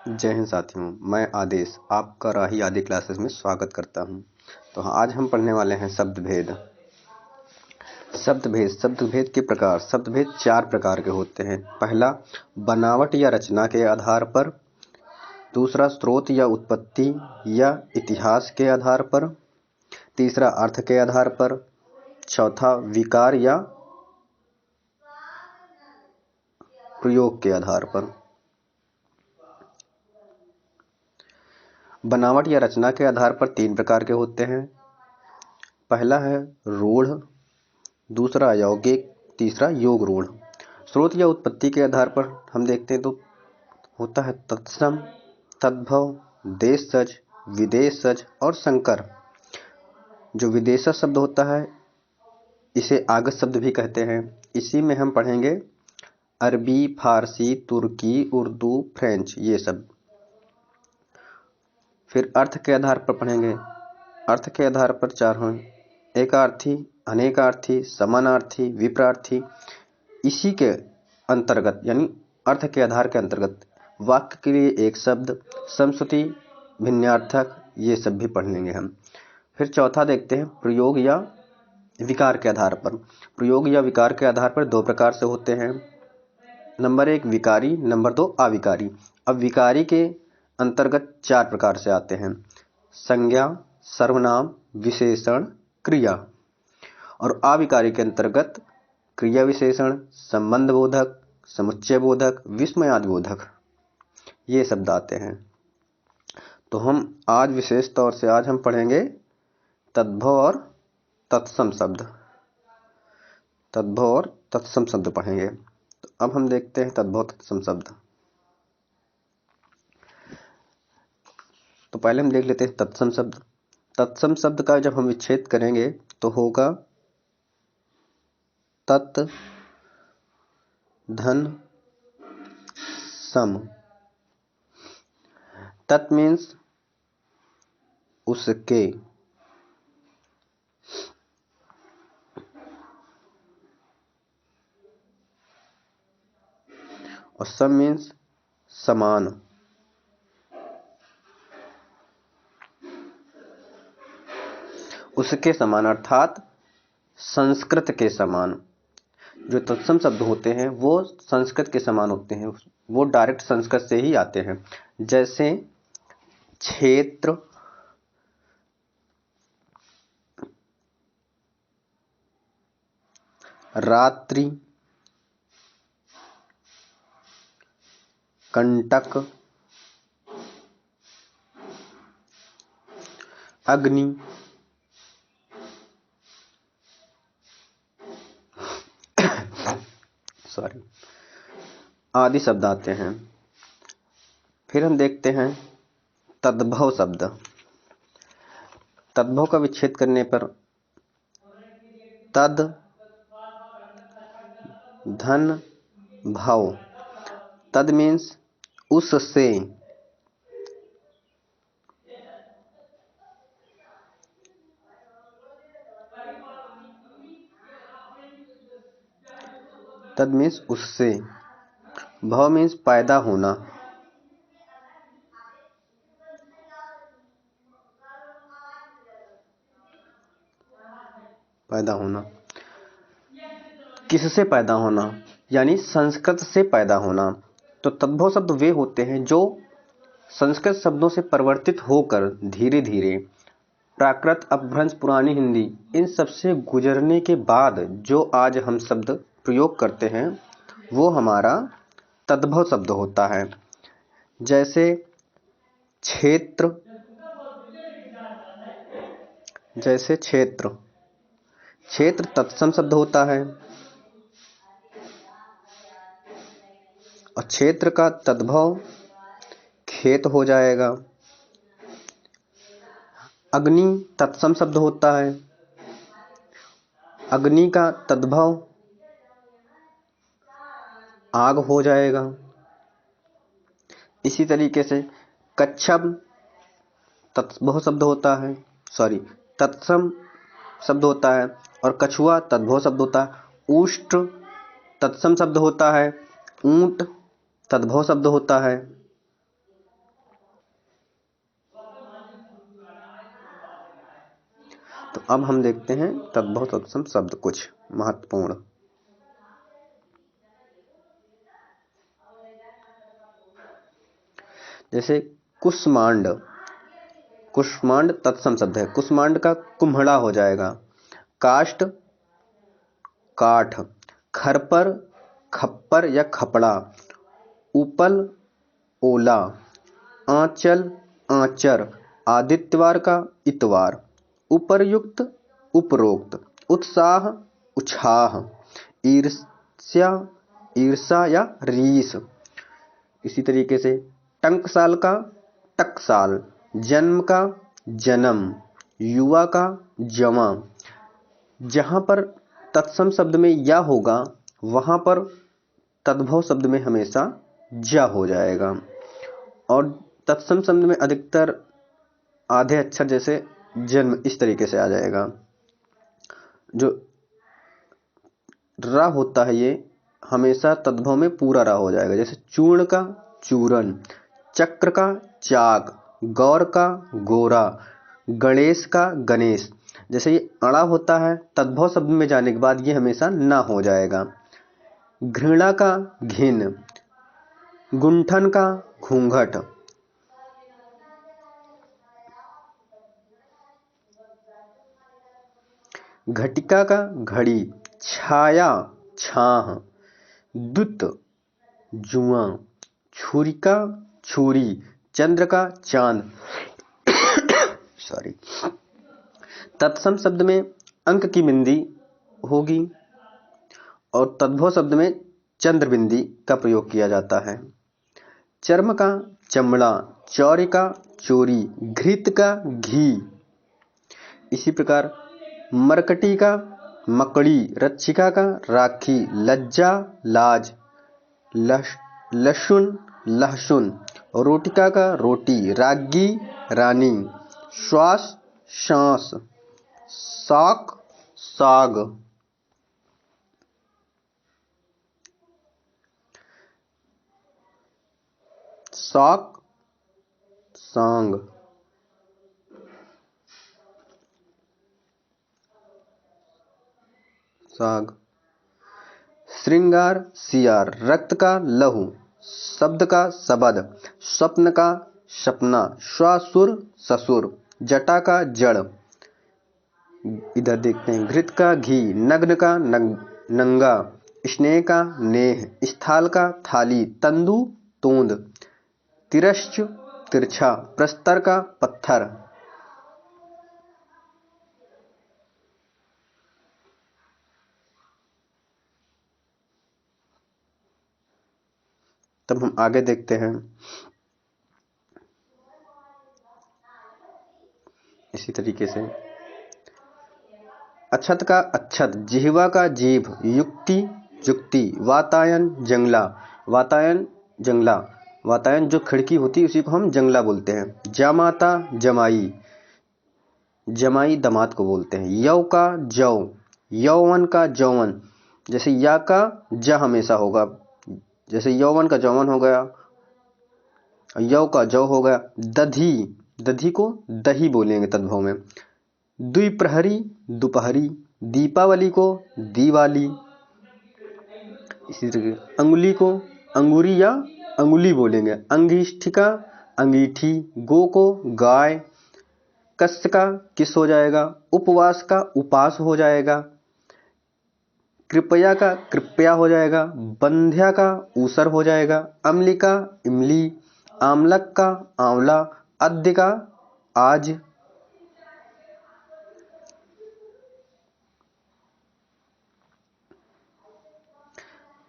जय हिंद साथियों, मैं आदेश आपका राही आदि क्लासेस में स्वागत करता हूं। तो आज हम पढ़ने वाले हैं शब्द भेद। शब्द भेद के प्रकार। शब्द भेद 4 प्रकार के होते हैं। पहला, बनावट या रचना के आधार पर। दूसरा, स्रोत या उत्पत्ति या इतिहास के आधार पर। तीसरा, अर्थ के आधार पर। चौथा, विकार या प्रयोग के आधार पर। बनावट या रचना के आधार पर 3 प्रकार के होते हैं। पहला है रूढ़, दूसरा यौगिक, तीसरा योग रूढ़। स्रोत या उत्पत्ति के आधार पर हम देखते हैं तो होता है तत्सम, तद्भव, देशज, विदेशज और संकर। जो विदेशज शब्द होता है इसे आगत शब्द भी कहते हैं। इसी में हम पढ़ेंगे अरबी, फारसी, तुर्की, उर्दू, फ्रेंच, ये सब। फिर अर्थ के आधार पर पढ़ेंगे। अर्थ के आधार पर 4 हैं: एकार्थी, अनेकार्थी, समानार्थी, विपरार्थी। इसी के अंतर्गत यानी अर्थ के आधार के अंतर्गत वाक्य के लिए एक शब्द, समश्रुति, भिन्नार्थक, ये सब भी पढ़ लेंगे हम। फिर चौथा देखते हैं प्रयोग या विकार के आधार पर। प्रयोग या विकार के आधार पर 2 प्रकार से होते हैं। नंबर 1 विकारी, नंबर 2 अविकारी। अब विकारी के अंतर्गत 4 प्रकार से आते हैं: संज्ञा, सर्वनाम, विशेषण, क्रिया। और अविकारी के अंतर्गत क्रिया विशेषण, संबंध बोधक, समुच्चय बोधक, विस्मयादि बोधक, ये शब्द आते हैं। तो हम आज विशेष तौर से आज हम पढ़ेंगे तद्भव और तत्सम शब्द। तद्भव और तत्सम शब्द पढ़ेंगे। तो अब हम देखते हैं तद्भव तत्सम शब्द। तो पहले हम देख लेते हैं तत्सम शब्द। तत्सम शब्द का जब हम विच्छेद करेंगे तो होगा तत् धन सम। तत् मीन्स उसके, और सम मीन्स समान। उसके समान अर्थात संस्कृत के समान। जो तत्सम शब्द होते हैं वो संस्कृत के समान होते हैं, वो डायरेक्ट संस्कृत से ही आते हैं। जैसे क्षेत्र, रात्रि, कंटक, अग्नि, आदि शब्द आते हैं। फिर हम देखते हैं तद्भव शब्द। तद्भव का विच्छेद करने पर तद धन भव। तद मीन्स उससे, तद मीन्स उससे। भव मीन्स पैदा होना। पैदा होना, किससे पैदा होना, यानी संस्कृत से पैदा होना। तो तद्भव शब्द वे होते हैं जो संस्कृत शब्दों से परिवर्तित होकर धीरे धीरे प्राकृत, अपभ्रंश, पुरानी हिंदी, इन सबसे गुजरने के बाद जो आज हम शब्द प्रयोग करते हैं वो हमारा तद्भव शब्द होता है। जैसे क्षेत्र, क्षेत्र तत्सम शब्द होता है और क्षेत्र का तद्भव खेत हो जाएगा। अग्नि तत्सम शब्द होता है, अग्नि का तद्भव आग हो जाएगा। इसी तरीके से कच्छप तत्भव शब्द होता है, तत्सम शब्द होता है, और कछुआ तद्भव शब्द होता है। ऊष्ट तत्सम शब्द होता है, ऊंट तद्भव शब्द होता है। तो अब हम देखते हैं तद्भव तत्सम शब्द कुछ महत्वपूर्ण। जैसे कुष्मांड, कुष्मांड तत्सम शब्द है। कुष्मांड का कुम्हड़ा हो जाएगा। काष्ठ काठ, खरपर खप्पर या खपड़ा, उपल ओला, आंचल आंचर, आदित्यवार का इतवार, उपर्युक्त उपरोक्त, उत्साह उछाह, ईर्ष्या ईर्षा या रीस। इसी तरीके से टंकसाल का टकसाल, जन्म का जन्म, युवा का जवां। जहां पर तत्सम शब्द में या होगा वहां पर तद्भव शब्द में हमेशा जा हो जाएगा। और तत्सम शब्द में अधिकतर आधे अक्षर जैसे जन्म इस तरीके से आ जाएगा। जो रा होता है ये हमेशा तद्भव में पूरा रा हो जाएगा। जैसे चूर्ण का चूरन, चक्र का चाक, गौर का गोरा, गणेश का गणेश। जैसे ये अड़ा होता है तद्भव शब्द में जाने के बाद ये हमेशा ना हो जाएगा। घृणा का घिन, गुंठन का घूंघट, घटिका का घड़ी, छाया छाह, दुत जुआं, छुरिका छुरी, चंद्र का चांद। सॉरी। तत्सम शब्द में अंक की बिंदी होगी और तद्भव शब्द में चंद्र बिंदी का प्रयोग किया जाता है। चर्म का चमड़ा, चौर्य का चोरी, घृत का घी। इसी प्रकार मरकटी का मकड़ी, रक्षिका का राखी, लज्जा लाज, लहसुन लहसुन, रोटिका का रोटी, रागी रानी, श्वास सांस, साक साग। साक सांग, साग। श्रृंगार सियार, रक्त का लहू, शब्द का शबद, स्वप्न का सपना, श्वासुर ससुर, जटा का जड़। इधर देखते हैं घृत का घी, नग्न का नंगा, स्नेह का नेह, स्थाल का थाली, तंदू तोंद, तिरश्च तिरछा, प्रस्तर का पत्थर। तब हम आगे देखते हैं। इसी तरीके से अक्षत का अक्षत, जिह्वा का जीभ, युक्ति जुक्ति, वातायन जंगला, वातायन जंगला, वातायन जो खिड़की होती है उसी को हम जंगला बोलते हैं। जामाता जमाई, जमाई दामाद को बोलते हैं। यौ का जौ, यौवन का जौवन। जैसे या का जा हमेशा होगा, जैसे यौवन का जौवन हो गया, यौ का जौ हो गया। दधी, दधी को दही बोलेंगे तद्भव में। द्विप्रहरी दोपहरी, दीपावली को दीवाली। इसी तरह अंगुली को अंगूरी या अंगुली बोलेंगे। अंगिष्ठिका अंगीठी, गो को गाय, कस्य का किस हो जाएगा, उपवास का उपास हो जाएगा, कृपया का कृपया हो जाएगा, बंध्या का ऊसर हो जाएगा, अम्ली का इमली, आमलक का आंवला, अद्य का आज।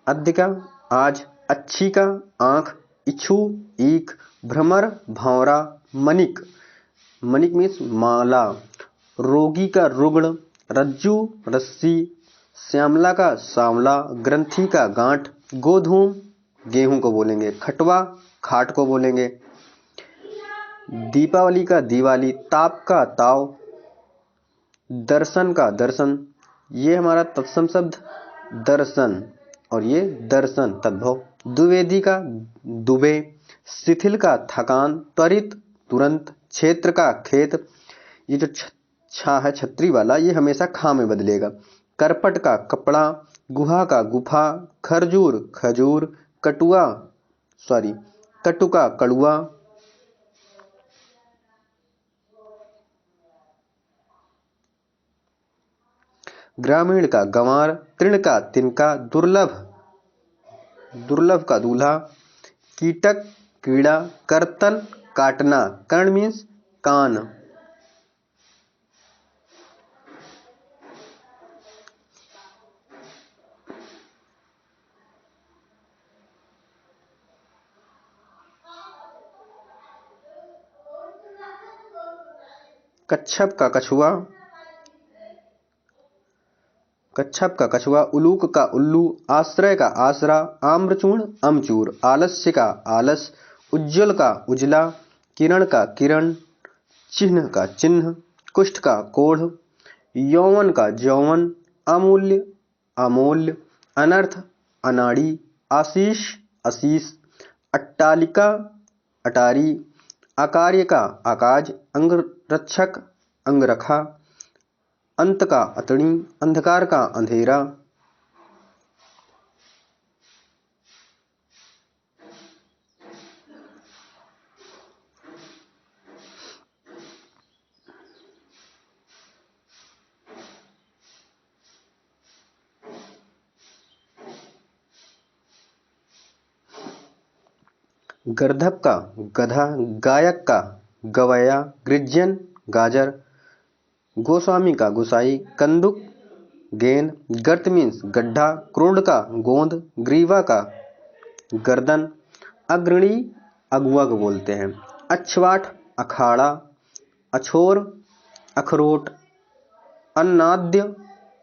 अद्य का आज, अच्छी का आंख, इच्छू ईख, भ्रमर भौरा, मनिक, मनिक मीन्स माला, रोगी का रुग्ण, रज्जू रस्सी, श्यामला का सांवला, ग्रंथि का गांठ, गोधूम गेहूं को बोलेंगे, खटवा खाट को बोलेंगे, दीपावली का दिवाली, ताप का ताव, दर्शन का दर्शन। ये हमारा तत्सम शब्द दर्शन और ये दर्शन तद्भव। द्विवेदी का दुबे, शिथिल का थकान, त्वरित तुरंत, क्षेत्र का खेत। ये जो छा है छतरी वाला, ये हमेशा खा में बदलेगा। करपट का कपड़ा, गुहा का गुफा, खरजूर खजूर, कटुआ सॉरी कटुका कड़ुआ। ग्रामीण का गंवार, तृण का तिनका, दुर्लभ दुर्लभ का दूल्हा, कीटक कीड़ा, करतन काटना, कर्ण मीन्स कान। कच्छप का कछुआ, कच्छप का कछुआ, उलूक का उल्लू, आश्रय का आसरा, आम्रचूर्ण अमचूर, आलस्य का आलस, उज्ज्वल का उजला, किरण का किरण, चिन्ह का चिन्ह, कुष्ठ का कोढ़, यौवन का यौवन, अमूल्य अमूल्य, अनर्थ अनाड़ी, आशीष आशीष, अट्टालिका अटारी, आकार्य का आकाज, अंगरक्षक अंगरखा, अंत का अतणी, अंधकार का अंधेरा। गर्दभ का गधा, गायक का गवैया, गृज्जन गाजर, गोस्वामी का गोसाई, कंदुक गेंद, गर्त मीन्स गड्ढा, क्रोध का गोंद, ग्रीवा का गर्दन, अग्रणी अगुआ को बोलते हैं, अक्षवाट अखाड़ा, अछोर अखरोट, अन्नाद्य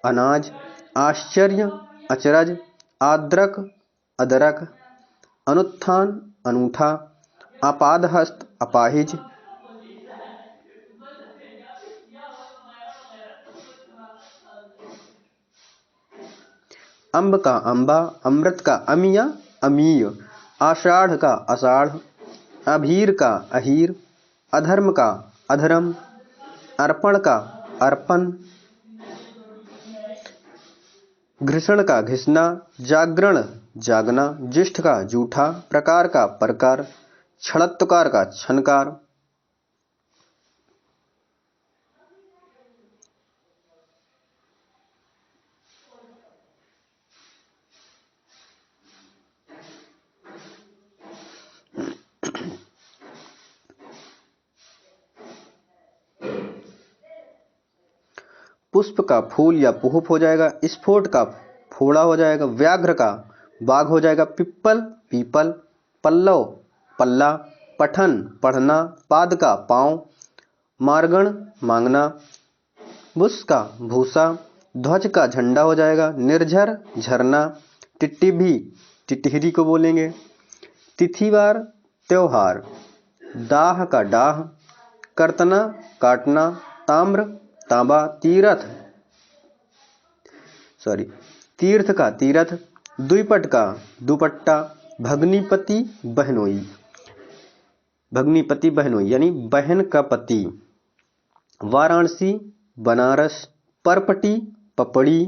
अनाज, आश्चर्य अचरज, आद्रक अदरक, अनुत्थान अनूठा, आपादहस्त अपाहिज। अम्ब का अम्बा, अमृत का अमिया अमीय, आषाढ़ का आषाढ़, अभीर का अहीर, अधर्म का अधर्म, अर्पण का अर्पण, घृषण का घिसना, जागरण जागना, ज्येष्ठ का जूठा, प्रकार का प्रकार, क्षणत्वकार का छनकार। पुष्प का फूल या पुष्प हो जाएगा, स्फोट का फोड़ा हो जाएगा, व्याघ्र का बाघ हो जाएगा, पिप्पल पीपल, पल्लव पल्ला, पठन पढ़ना, पाद का पांव, मार्गण मांगना, बुस का भूसा, ध्वज का झंडा हो जाएगा, निर्झर झरना, टिट्टिभी टिटहिरी को बोलेंगे, तिथिवार त्योहार, दाह का डाह, कर्तना काटना, ताम्र तांबा, तीर्थ का तीरथ, द्विपट का दुपट्टा, भगनीपति बहनोई यानी बहन का पति, वाराणसी बनारस, परपटी पपड़ी,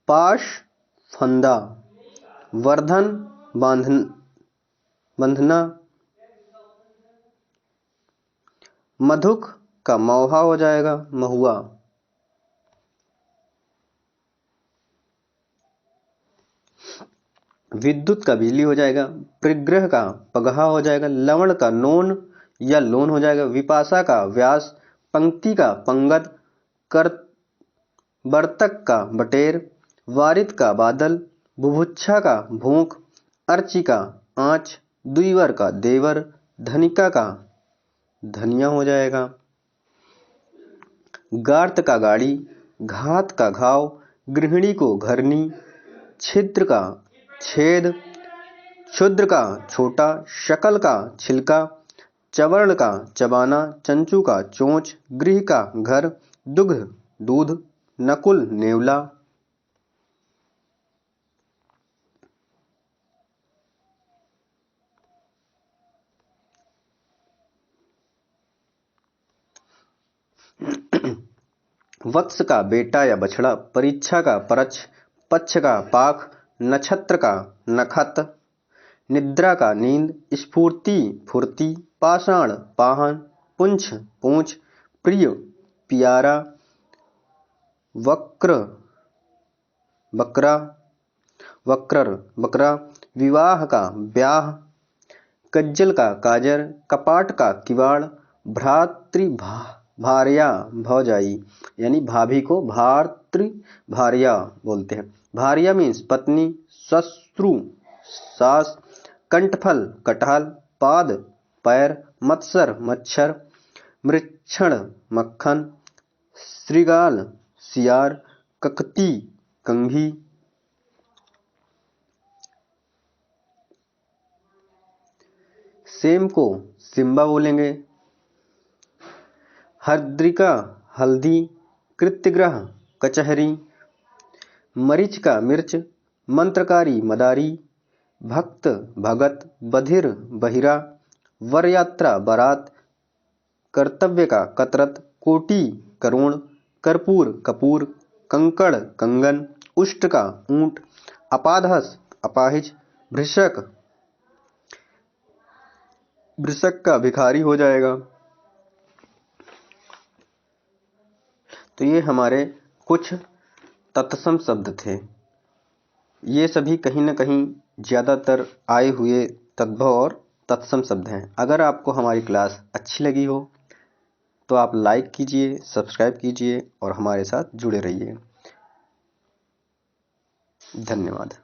पाश फंदा, वर्धन बंधना, मधुक का मौहा हो जाएगा महुआ। विद्युत का बिजली हो जाएगा, परिग्रह का पगहा हो जाएगा, लवण का नोन या लोन हो जाएगा, विपाशा का व्यास, पंक्ति का पंगत, कर बर्तक का बटेर, वारित का बादल, बुभुक्षा का भूख, अर्ची का आँच, द्विवर का देवर, धनिका का धनिया हो जाएगा, गार्त का गाड़ी, घात का घाव, गृहिणी को घरनी, छिद्र का छेद, क्षुद्र का छोटा, शकल का छिलका, चवर्ण का चबाना, चंचू का चोंच, गृह का घर, दुग्ध दूध, नकुल नेवला। वत्स का बेटा या बछड़ा, परीक्षा का परछ, पक्ष का पाख, नक्षत्र का नखत, निद्रा का नींद, स्फूर्ति फुर्ती, पाषाण पाहन, पुंछ पूंछ, प्रिय प्यारा, वक्र बकरा वक्रर बकरा, विवाह का ब्याह, कज्जल का काजर, कपाट का किवाड़, भ्रातृ भार्या भौजाई यानी भाभी को भातृ भार्या बोलते हैं। भार्या मीन्स पत्नी, श्वश्रु सास, कंठफल कटहल, पाद पैर, मत्सर मच्छर, मृक्षण मक्खन, श्रृगाल सियार, ककती कंघी। सेम को सिम्बा बोलेंगे। हरिद्रिका हल्दी, कृत्यग्रह कचहरी, मरीच का मिर्च, मंत्रकारी मदारी, भक्त भगत, बधिर बहिरा, वरयात्रा बारात, कर्तव्य का कतरत, कोटि करोड़, कर्पूर कपूर, कंकड़ कंगन, उष्ट का ऊंट, अपाधस अपाहिज, भृशक वृषक का भिखारी हो जाएगा। तो ये हमारे कुछ तत्सम शब्द थे। ये सभी कहीं न कहीं ज़्यादातर आए हुए तद्भव और तत्सम शब्द हैं। अगर आपको हमारी क्लास अच्छी लगी हो तो आप लाइक कीजिए, सब्सक्राइब कीजिए और हमारे साथ जुड़े रहिए। धन्यवाद।